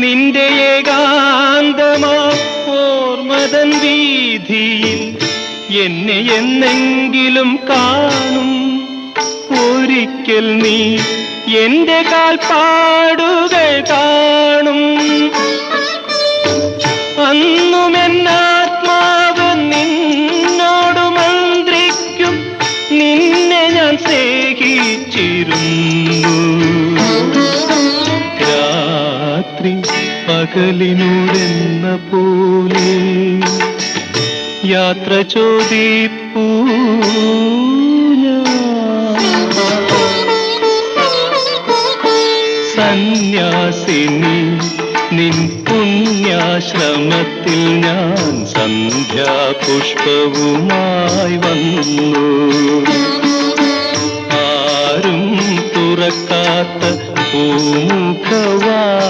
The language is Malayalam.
നിന്റെ ഏകാന്തമാ ഓർമ്മതൻ വീതിയിൽ എന്നെ എന്നെങ്കിലും കാണും. ഒരിക്കൽ നീ എന്റെ കാൽപ്പാടുകൾ കാണും. അന്നും എന്നാത്മാവ് നിന്നോട് മന്ത്രിക്കും. നിന്നെ ഞാൻ സ്നേഹിച്ചിരുന്നു. രാത്രി പകലിനോടെന്ന പോലെ യാത്ര ചോദിപ്പൂ സന്യാസിനി നിൻ പുണ്യാശ്രമത്തിൽ ഞാൻ സന്ധ്യാപുഷ്പവുമായി വന്നു. ആരും തുറക്കാത്ത പൂമുഖവാ